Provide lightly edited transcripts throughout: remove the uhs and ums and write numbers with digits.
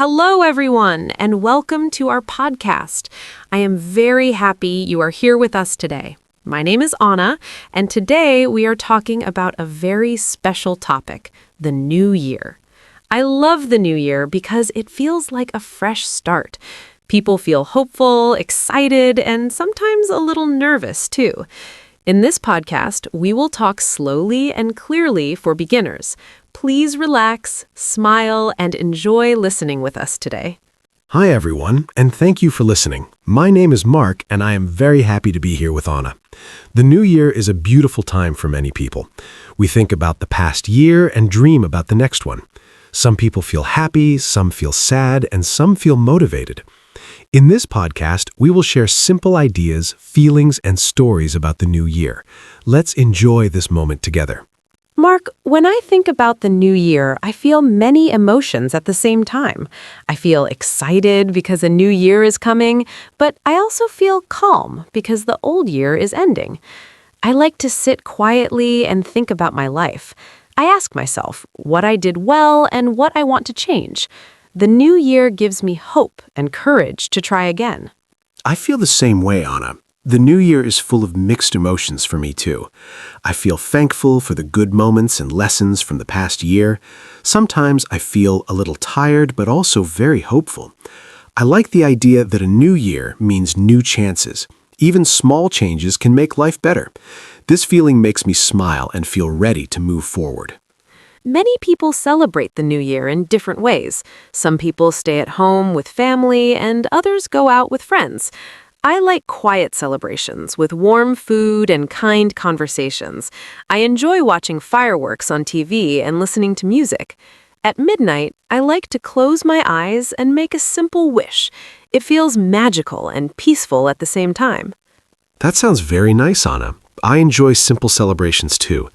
Hello, everyone, and welcome to our podcast. I am very happy you are here with us today. My name is Anna, and today we are talking about a very special topic, the new year. I love the new year because it feels like a fresh start. People feel hopeful, excited, and sometimes a little nervous, too. In this podcast, we will talk slowly and clearly for beginners. Please relax, smile, and enjoy listening with us today. Hi everyone, and thank you for listening. My name is Mark, and I am very happy to be here with Anna. The new year is a beautiful time for many people. We think about the past year and dream about the next one. Some people feel happy, some feel sad, and some feel motivated. In this podcast, we will share simple ideas, feelings, and stories about the new year. Let's enjoy this moment together. Mark, when I think about the new year, I feel many emotions at the same time. I feel excited because a new year is coming, but I also feel calm because the old year is ending. I like to sit quietly and think about my life. I ask myself what I did well and what I want to change. The new year gives me hope and courage to try again. I feel the same way, Anna. The new year is full of mixed emotions for me, too. I feel thankful for the good moments and lessons from the past year. Sometimes I feel a little tired, but also very hopeful. I like the idea that a new year means new chances. Even small changes can make life better. This feeling makes me smile and feel ready to move forward. Many people celebrate the new year in different ways. Some people stay at home with family, and others go out with friends. I like quiet celebrations with warm food and kind conversations. I enjoy watching fireworks on TV and listening to music. At midnight, I like to close my eyes and make a simple wish. It feels magical and peaceful at the same time. That sounds very nice, Anna. I enjoy simple celebrations, too.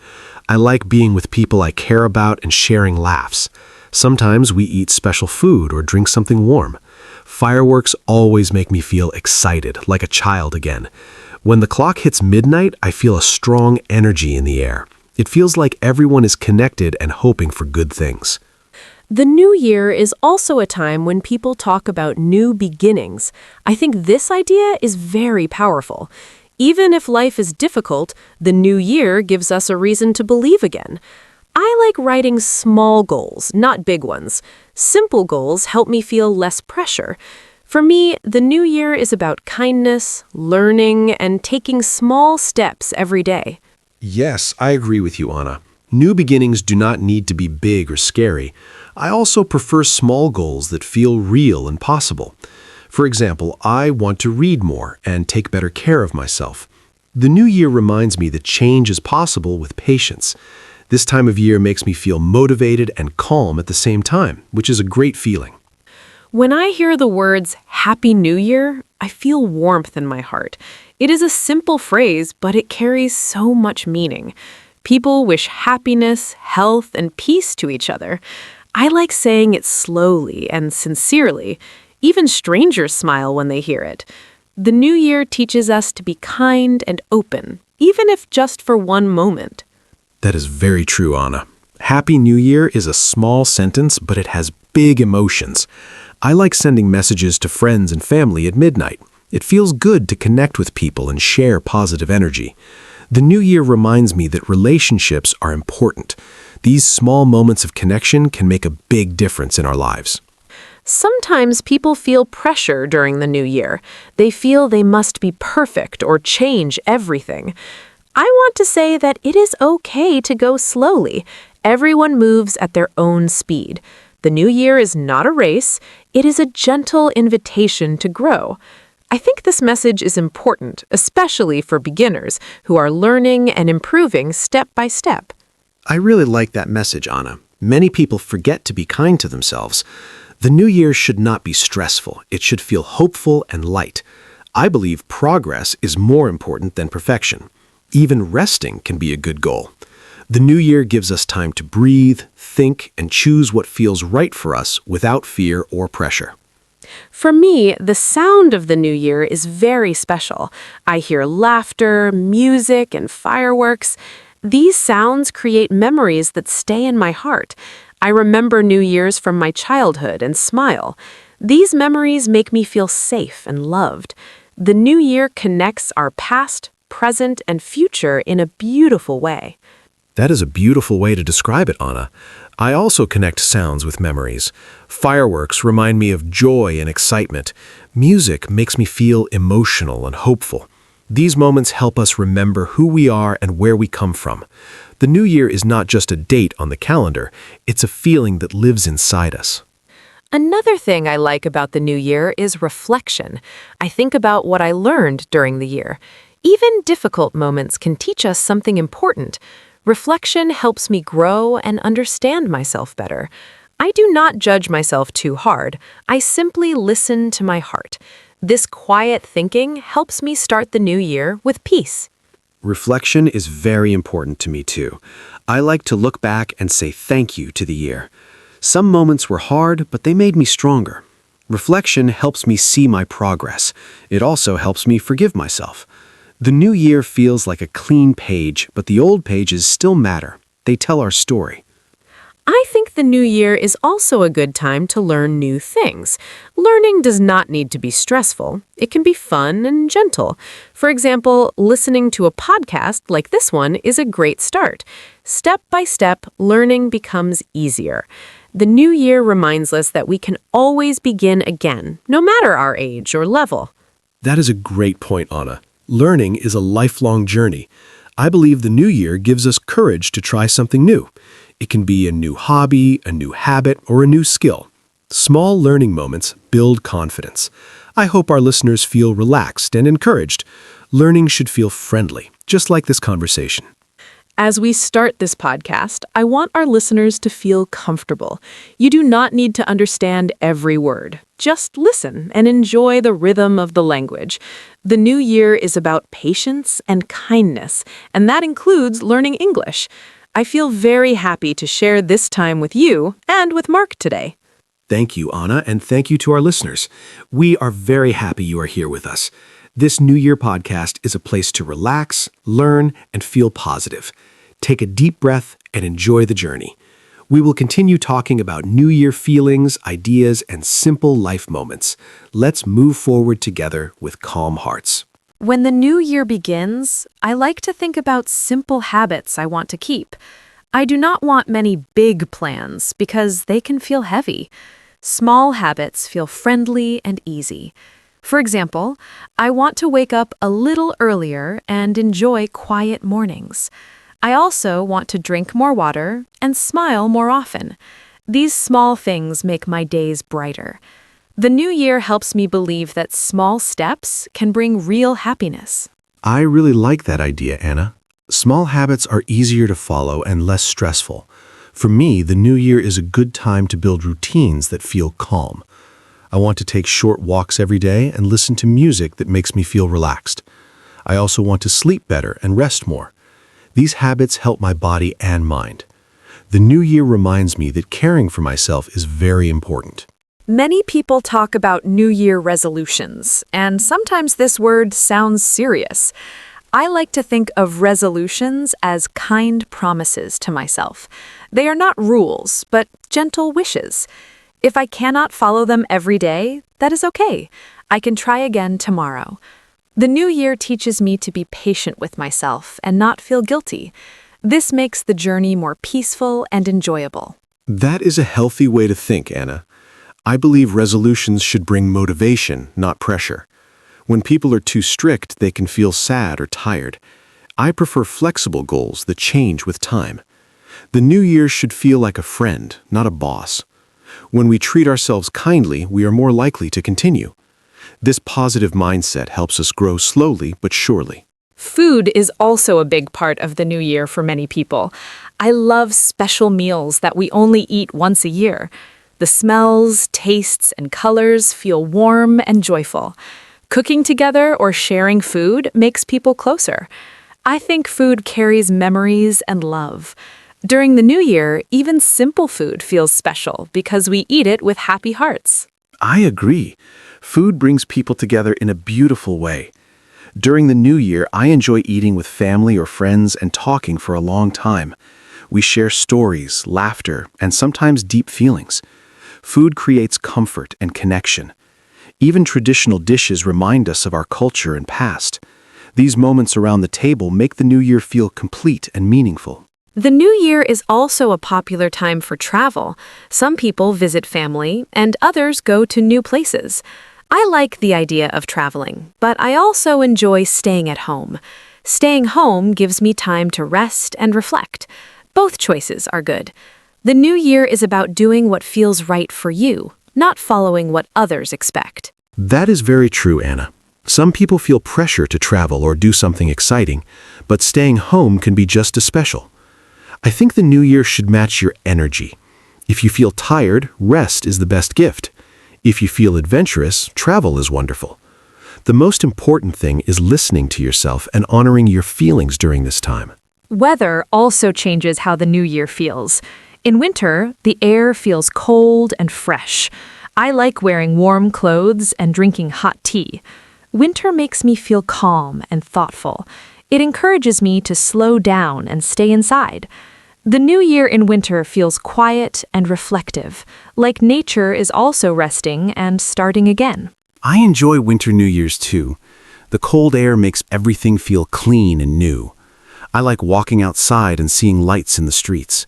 I like being with people I care about and sharing laughs. Sometimes we eat special food or drink something warm. Fireworks always make me feel excited, like a child again. When the clock hits midnight, I feel a strong energy in the air. It feels like everyone is connected and hoping for good things. The new year is also a time when people talk about new beginnings. I think this idea is very powerful. Even if life is difficult, the new year gives us a reason to believe again. I like writing small goals, not big ones. Simple goals help me feel less pressure. For me, the new year is about kindness, learning, and taking small steps every day. Yes, I agree with you, Anna. New beginnings do not need to be big or scary. I also prefer small goals that feel real and possible. For example, I want to read more and take better care of myself. The new year reminds me that change is possible with patience. This time of year makes me feel motivated and calm at the same time, which is a great feeling. When I hear the words Happy New Year, I feel warmth in my heart. It is a simple phrase, but it carries so much meaning. People wish happiness, health, and peace to each other. I like saying it slowly and sincerely. Even strangers smile when they hear it. The new year teaches us to be kind and open, even if just for one moment. That is very true, Anna. Happy New Year is a small sentence, but it has big emotions. I like sending messages to friends and family at midnight. It feels good to connect with people and share positive energy. The new year reminds me that relationships are important. These small moments of connection can make a big difference in our lives. Sometimes people feel pressure during the new year. They feel they must be perfect or change everything. I want to say that it is okay to go slowly. Everyone moves at their own speed. The new year is not a race. It is a gentle invitation to grow. I think this message is important, especially for beginners who are learning and improving step by step. I really like that message, Anna. Many people forget to be kind to themselves. The new year should not be stressful. It should feel hopeful and light. I believe progress is more important than perfection. Even resting can be a good goal. The new year gives us time to breathe, think, and choose what feels right for us without fear or pressure. For me, the sound of the new year is very special. I hear laughter, music, and fireworks. These sounds create memories that stay in my heart. I remember New Year's from my childhood and smile. These memories make me feel safe and loved. The new year connects our past, present, and future in a beautiful way. That is a beautiful way to describe it, Anna. I also connect sounds with memories. Fireworks remind me of joy and excitement. Music makes me feel emotional and hopeful. These moments help us remember who we are and where we come from. The new year is not just a date on the calendar, it's a feeling that lives inside us. Another thing I like about the new year is reflection. I think about what I learned during the year. Even difficult moments can teach us something important. Reflection helps me grow and understand myself better. I do not judge myself too hard. I simply listen to my heart. This quiet thinking helps me start the new year with peace. Reflection is very important to me too. I like to look back and say thank you to the year. Some moments were hard, but they made me stronger. Reflection helps me see my progress. It also helps me forgive myself. The new year feels like a clean page, but the old pages still matter. They tell our story. I think the new year is also a good time to learn new things. Learning does not need to be stressful. It can be fun and gentle. For example, listening to a podcast like this one is a great start. Step by step, learning becomes easier. The new year reminds us that we can always begin again, no matter our age or level. That is a great point, Anna. Learning is a lifelong journey. I believe the new year gives us courage to try something new. It can be a new hobby, a new habit, or a new skill. Small learning moments build confidence. I hope our listeners feel relaxed and encouraged. Learning should feel friendly, just like this conversation. As we start this podcast, I want our listeners to feel comfortable. You do not need to understand every word. Just listen and enjoy the rhythm of the language. The new year is about patience and kindness, and that includes learning English. I feel very happy to share this time with you and with Mark today. Thank you, Anna, and thank you to our listeners. We are very happy you are here with us. This New Year podcast is a place to relax, learn, and feel positive. Take a deep breath and enjoy the journey. We will continue talking about New Year feelings, ideas, and simple life moments. Let's move forward together with calm hearts. When the new year begins, I like to think about simple habits I want to keep. I do not want many big plans because they can feel heavy. Small habits feel friendly and easy. For example, I want to wake up a little earlier and enjoy quiet mornings. I also want to drink more water and smile more often. These small things make my days brighter. The new year helps me believe that small steps can bring real happiness. I really like that idea, Anna. Small habits are easier to follow and less stressful. For me, the new year is a good time to build routines that feel calm. I want to take short walks every day and listen to music that makes me feel relaxed. I also want to sleep better and rest more. These habits help my body and mind. The new year reminds me that caring for myself is very important. Many people talk about New Year resolutions, and sometimes this word sounds serious. I like to think of resolutions as kind promises to myself. They are not rules, but gentle wishes. If I cannot follow them every day, that is okay. I can try again tomorrow. The new year teaches me to be patient with myself and not feel guilty. This makes the journey more peaceful and enjoyable. That is a healthy way to think, Anna. I believe resolutions should bring motivation, not pressure. When people are too strict, they can feel sad or tired. I prefer flexible goals that change with time. The new year should feel like a friend, not a boss. When we treat ourselves kindly, we are more likely to continue. This positive mindset helps us grow slowly but surely. Food is also a big part of the new year for many people. I love special meals that we only eat once a year. The smells, tastes, and colors feel warm and joyful. Cooking together or sharing food makes people closer. I think food carries memories and love. During the new year, even simple food feels special because we eat it with happy hearts. I agree. Food brings people together in a beautiful way. During the new year, I enjoy eating with family or friends and talking for a long time. We share stories, laughter, and sometimes deep feelings. Food creates comfort and connection. Even traditional dishes remind us of our culture and past. These moments around the table make the new year feel complete and meaningful. The new year is also a popular time for travel. Some people visit family, and others go to new places. I like the idea of traveling, but I also enjoy staying at home. Staying home gives me time to rest and reflect. Both choices are good. The new year is about doing what feels right for you, not following what others expect. That is very true, Anna. Some people feel pressure to travel or do something exciting, but staying home can be just as special. I think the new year should match your energy. If you feel tired, rest is the best gift. If you feel adventurous, travel is wonderful. The most important thing is listening to yourself and honoring your feelings during this time. Weather also changes how the new year feels. In winter, the air feels cold and fresh. I like wearing warm clothes and drinking hot tea. Winter makes me feel calm and thoughtful. It encourages me to slow down and stay inside. The new year in winter feels quiet and reflective, like nature is also resting and starting again. I enjoy winter New Year's too. The cold air makes everything feel clean and new. I like walking outside and seeing lights in the streets.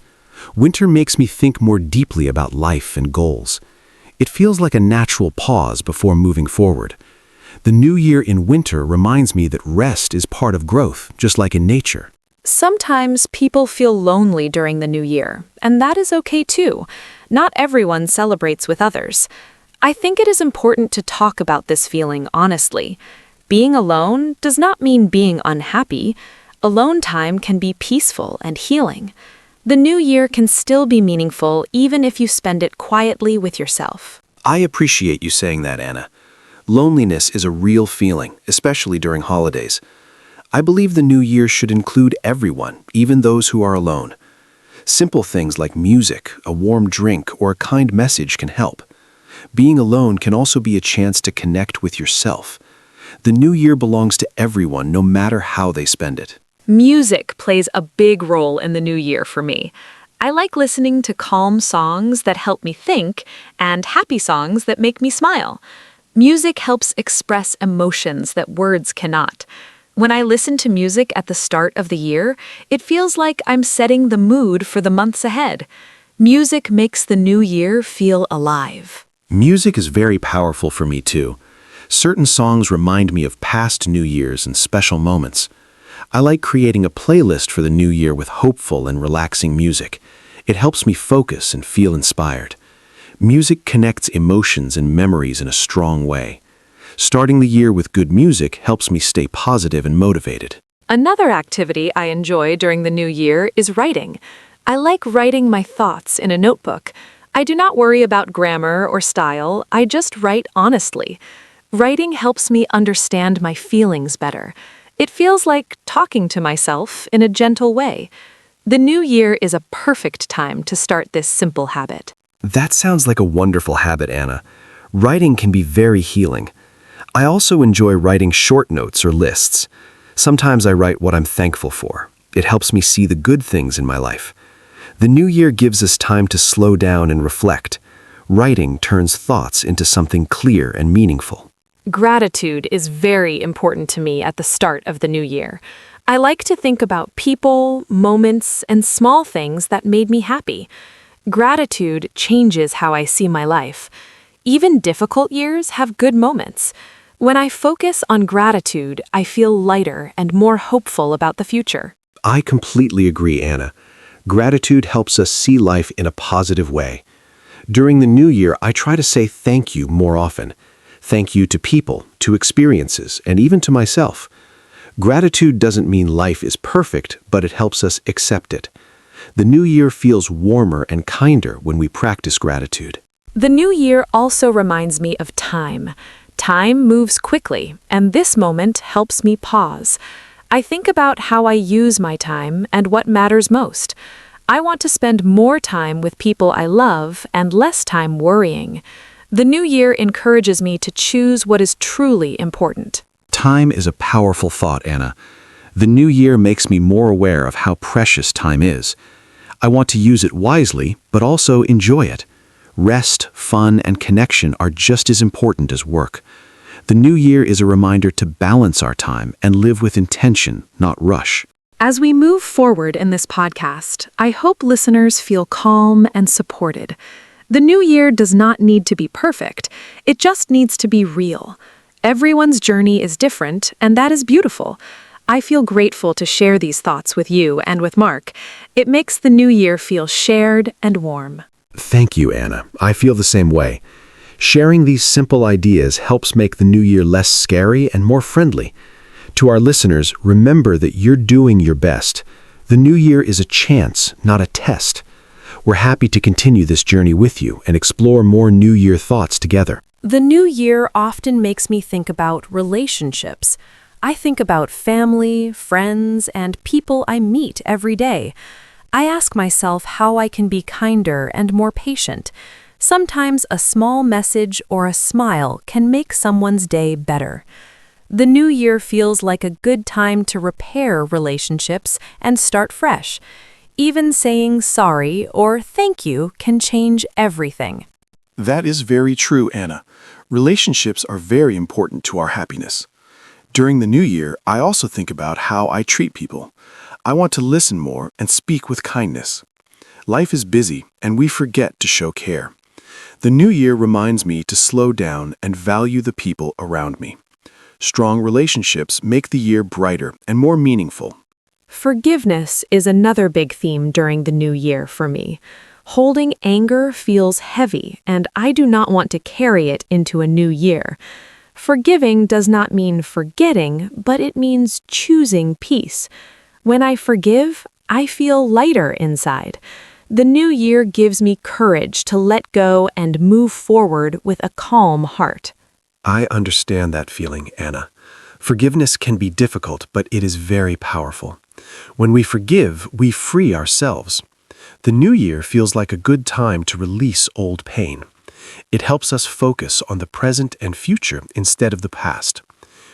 Winter makes me think more deeply about life and goals. It feels like a natural pause before moving forward. The new year in winter reminds me that rest is part of growth, just like in nature. Sometimes people feel lonely during the new year, and that is okay too. Not everyone celebrates with others. I think it is important to talk about this feeling honestly. Being alone does not mean being unhappy. Alone time can be peaceful and healing. The new year can still be meaningful even if you spend it quietly with yourself. I appreciate you saying that, Anna. Loneliness is a real feeling, especially during holidays. I believe the new year should include everyone, even those who are alone. Simple things like music, a warm drink, or a kind message can help. Being alone can also be a chance to connect with yourself. The new year belongs to everyone, no matter how they spend it. Music plays a big role in the new year for me. I like listening to calm songs that help me think and happy songs that make me smile. Music helps express emotions that words cannot. When I listen to music at the start of the year, it feels like I'm setting the mood for the months ahead. Music makes the new year feel alive. Music is very powerful for me too. Certain songs remind me of past New Years and special moments. I like creating a playlist for the new year with hopeful and relaxing music. It helps me focus and feel inspired. Music connects emotions and memories in a strong way. Starting the year with good music helps me stay positive and motivated. Another activity I enjoy during the new year is writing. I like writing my thoughts in a notebook. I do not worry about grammar or style, I just write honestly. Writing helps me understand my feelings better. It feels like talking to myself in a gentle way. The new year is a perfect time to start this simple habit. That sounds like a wonderful habit, Anna. Writing can be very healing. I also enjoy writing short notes or lists. Sometimes I write what I'm thankful for. It helps me see the good things in my life. The new year gives us time to slow down and reflect. Writing turns thoughts into something clear and meaningful. Gratitude is very important to me at the start of the new year. I like to think about people, moments, and small things that made me happy. Gratitude changes how I see my life. Even difficult years have good moments. When I focus on gratitude, I feel lighter and more hopeful about the future. I completely agree, Anna. Gratitude helps us see life in a positive way. During the new year, I try to say thank you more often. Thank you to people, to experiences, and even to myself. Gratitude doesn't mean life is perfect, but it helps us accept it. The new year feels warmer and kinder when we practice gratitude. The new year also reminds me of time. Time moves quickly, and this moment helps me pause. I think about how I use my time and what matters most. I want to spend more time with people I love and less time worrying. The new year encourages me to choose what is truly important. Time is a powerful thought, Anna. The new year makes me more aware of how precious time is. I want to use it wisely, but also enjoy it. Rest, fun, and connection are just as important as work. The new year is a reminder to balance our time and live with intention, not rush. As we move forward in this podcast, I hope listeners feel calm and supported. The new year does not need to be perfect. It just needs to be real. Everyone's journey is different, and that is beautiful. I feel grateful to share these thoughts with you and with Mark. It makes the new year feel shared and warm. Thank you, Anna. I feel the same way. Sharing these simple ideas helps make the new year less scary and more friendly. To our listeners, remember that you're doing your best. The new year is a chance, not a test. We're happy to continue this journey with you and explore more new year thoughts together. The new year often makes me think about relationships. I think about family, friends, and people I meet every day. I ask myself how I can be kinder and more patient. Sometimes a small message or a smile can make someone's day better. The new year feels like a good time to repair relationships and start fresh. Even saying sorry or thank you can change everything. That is very true, Anna. Relationships are very important to our happiness. During the new year, I also think about how I treat people. I want to listen more and speak with kindness. Life is busy, and we forget to show care. The new year reminds me to slow down and value the people around me. Strong relationships make the year brighter and more meaningful. Forgiveness is another big theme during the new year for me. Holding anger feels heavy, and I do not want to carry it into a new year. Forgiving does not mean forgetting, but it means choosing peace. When I forgive, I feel lighter inside. The new year gives me courage to let go and move forward with a calm heart. I understand that feeling, Anna. Forgiveness can be difficult, but it is very powerful. When we forgive, we free ourselves. The new year feels like a good time to release old pain. It helps us focus on the present and future instead of the past.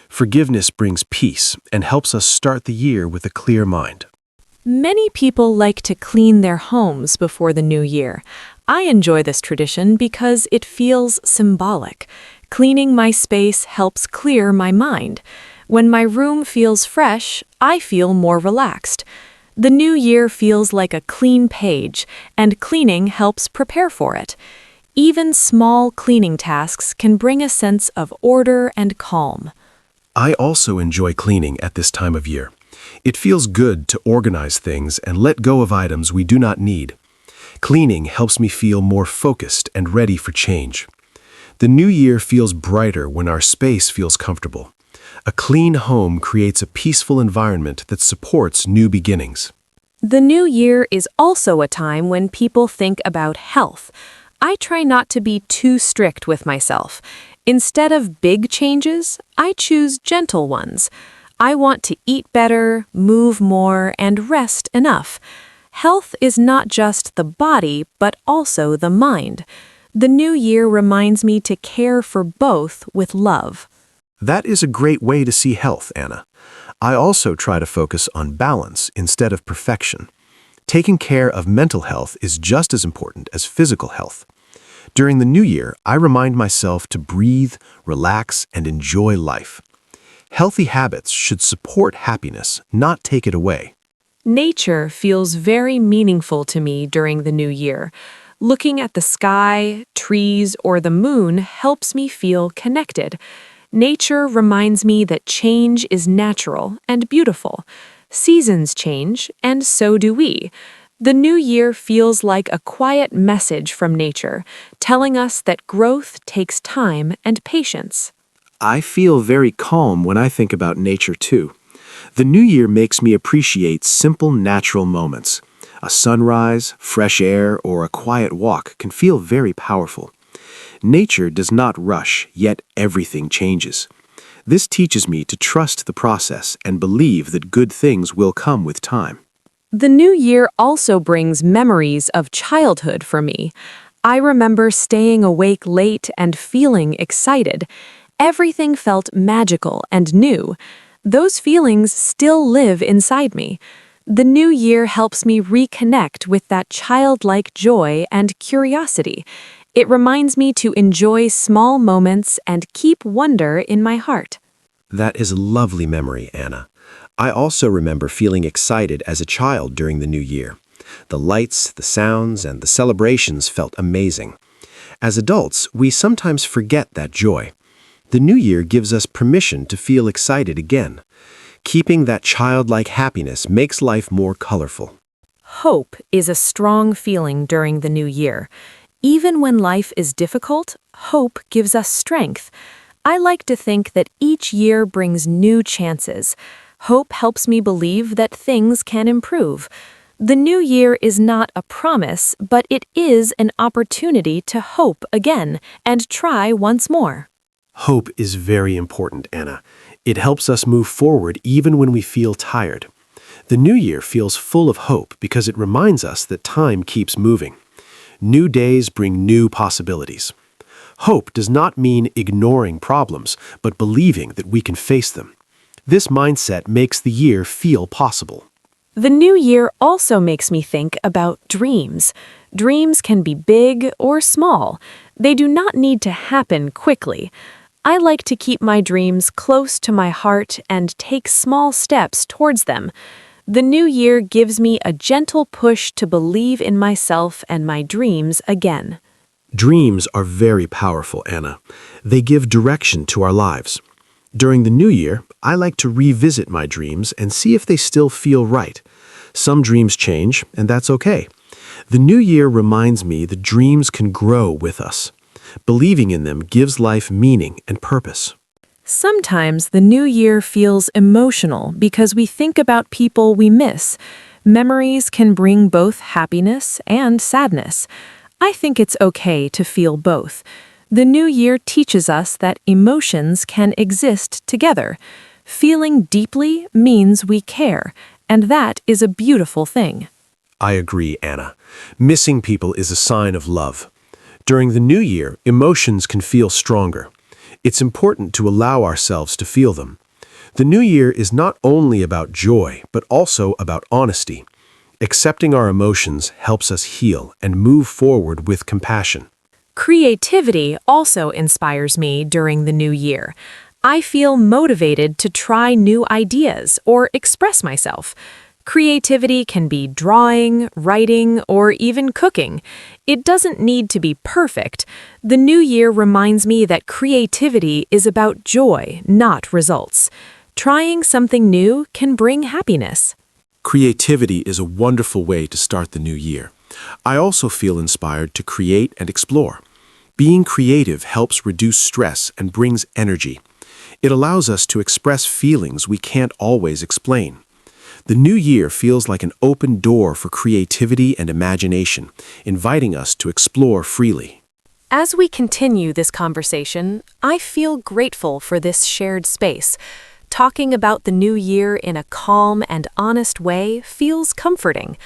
Forgiveness brings peace and helps us start the year with a clear mind. Many people like to clean their homes before the new year. I enjoy this tradition because it feels symbolic. Cleaning my space helps clear my mind. When my room feels fresh, I feel more relaxed. The new year feels like a clean page, and cleaning helps prepare for it. Even small cleaning tasks can bring a sense of order and calm. I also enjoy cleaning at this time of year. It feels good to organize things and let go of items we do not need. Cleaning helps me feel more focused and ready for change. The new year feels brighter when our space feels comfortable. A clean home creates a peaceful environment that supports new beginnings. The new year is also a time when people think about health. I try not to be too strict with myself. Instead of big changes, I choose gentle ones. I want to eat better, move more, and rest enough. Health is not just the body, but also the mind. The new year reminds me to care for both with love. That is a great way to see health, Anna. I also try to focus on balance instead of perfection. Taking care of mental health is just as important as physical health. During the new year, I remind myself to breathe, relax, and enjoy life. Healthy habits should support happiness, not take it away. Nature feels very meaningful to me during the new year. Looking at the sky, trees, or the moon helps me feel connected. Nature reminds me that change is natural and beautiful. Seasons change, and so do we. The new year feels like a quiet message from nature, telling us that growth takes time and patience. I feel very calm when I think about nature too. The new year makes me appreciate simple natural moments. A sunrise, fresh air, or a quiet walk can feel very powerful. Nature does not rush, yet everything changes. This teaches me to trust the process and believe that good things will come with time. The new year also brings memories of childhood for me. I remember staying awake late and feeling excited. Everything felt magical and new. Those feelings still live inside me. The new year helps me reconnect with that childlike joy and curiosity. It reminds me to enjoy small moments and keep wonder in my heart. That is a lovely memory, Anna. I also remember feeling excited as a child during the new year. The lights, the sounds, and the celebrations felt amazing. As adults, we sometimes forget that joy. The new year gives us permission to feel excited again. Keeping that childlike happiness makes life more colorful. Hope is a strong feeling during the new year. Even when life is difficult, hope gives us strength. I like to think that each year brings new chances. Hope helps me believe that things can improve. The new year is not a promise, but it is an opportunity to hope again and try once more. Hope is very important, Anna. It helps us move forward even when we feel tired. The new year feels full of hope because it reminds us that time keeps moving. New days bring new possibilities. Hope does not mean ignoring problems, but believing that we can face them. This mindset makes the year feel possible. The new year also makes me think about dreams. Dreams can be big or small. They do not need to happen quickly. I like to keep my dreams close to my heart and take small steps towards them. The new year gives me a gentle push to believe in myself and my dreams again. Dreams are very powerful, Anna. They give direction to our lives. During the new year, I like to revisit my dreams and see if they still feel right. Some dreams change, and that's okay. The new year reminds me that dreams can grow with us. Believing in them gives life meaning and purpose. Sometimes the new year feels emotional because we think about people we miss. Memories can bring both happiness and sadness. I think it's okay to feel both. The new year teaches us that emotions can exist together. Feeling deeply means we care, and that is a beautiful thing. I agree, Anna. Missing people is a sign of love. During the new year, emotions can feel stronger. It's important to allow ourselves to feel them. The new year is not only about joy, but also about honesty. Accepting our emotions helps us heal and move forward with compassion. Creativity also inspires me during the new year. I feel motivated to try new ideas or express myself. Creativity can be drawing, writing, or even cooking. It doesn't need to be perfect. The new year reminds me that creativity is about joy, not results. Trying something new can bring happiness. Creativity is a wonderful way to start the new year. I also feel inspired to create and explore. Being creative helps reduce stress and brings energy. It allows us to express feelings we can't always explain. The new year feels like an open door for creativity and imagination, inviting us to explore freely. As we continue this conversation, I feel grateful for this shared space. Talking about the new year in a calm and honest way feels comforting.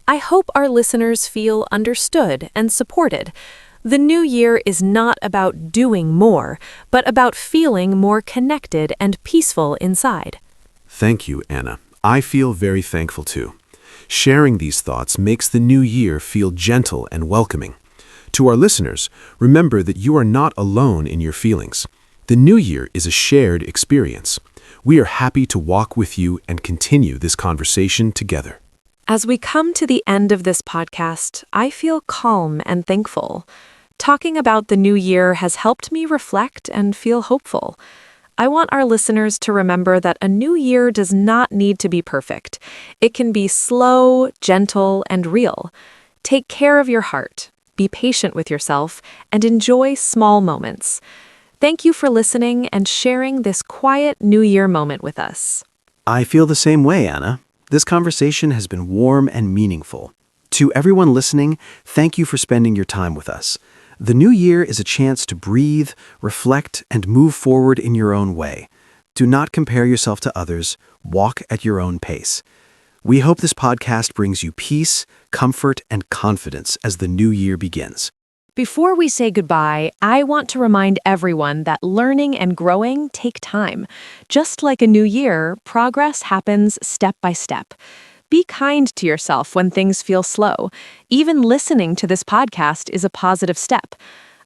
I hope our listeners feel understood and supported. The new year is not about doing more, but about feeling more connected and peaceful inside. Thank you, Anna. I feel very thankful too. Sharing these thoughts makes the new year feel gentle and welcoming. To our listeners, remember that you are not alone in your feelings. The new year is a shared experience. We are happy to walk with you and continue this conversation together. As we come to the end of this podcast, I feel calm and thankful. Talking about the new year has helped me reflect and feel hopeful. I want our listeners to remember that a new year does not need to be perfect. It can be slow, gentle, and real. Take care of your heart, be patient with yourself, and enjoy small moments. Thank you for listening and sharing this quiet New Year moment with us. I feel the same way, Anna. This conversation has been warm and meaningful. To everyone listening, thank you for spending your time with us. The new year is a chance to breathe, reflect, and move forward in your own way. Do not compare yourself to others. Walk at your own pace. We hope this podcast brings you peace, comfort, and confidence as the new year begins. Before we say goodbye, I want to remind everyone that learning and growing take time. Just like a new year, progress happens step by step. Be kind to yourself when things feel slow. Even listening to this podcast is a positive step.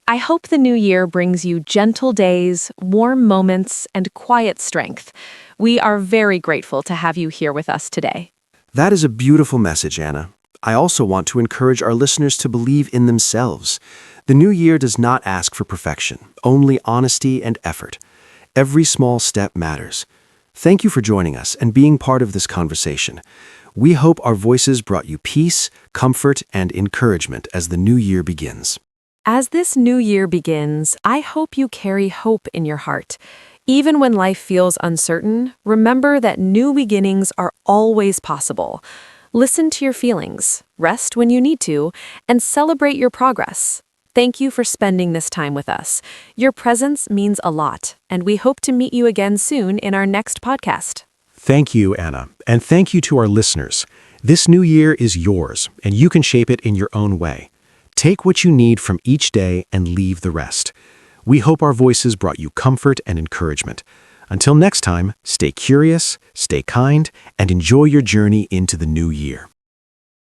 I hope the new year brings you gentle days, warm moments, and quiet strength. We are very grateful to have you here with us today. That is a beautiful message, Anna. I also want to encourage our listeners to believe in themselves. The new year does not ask for perfection, only honesty and effort. Every small step matters. Thank you for joining us and being part of this conversation. We hope our voices brought you peace, comfort, and encouragement as the new year begins. As this new year begins, I hope you carry hope in your heart. Even when life feels uncertain, remember that new beginnings are always possible. Listen to your feelings, rest when you need to, and celebrate your progress. Thank you for spending this time with us. Your presence means a lot, and we hope to meet you again soon in our next podcast. Thank you, Anna, and thank you to our listeners. This new year is yours, and you can shape it in your own way. Take what you need from each day and leave the rest. We hope our voices brought you comfort and encouragement. Until next time, stay curious, stay kind, and enjoy your journey into the new year.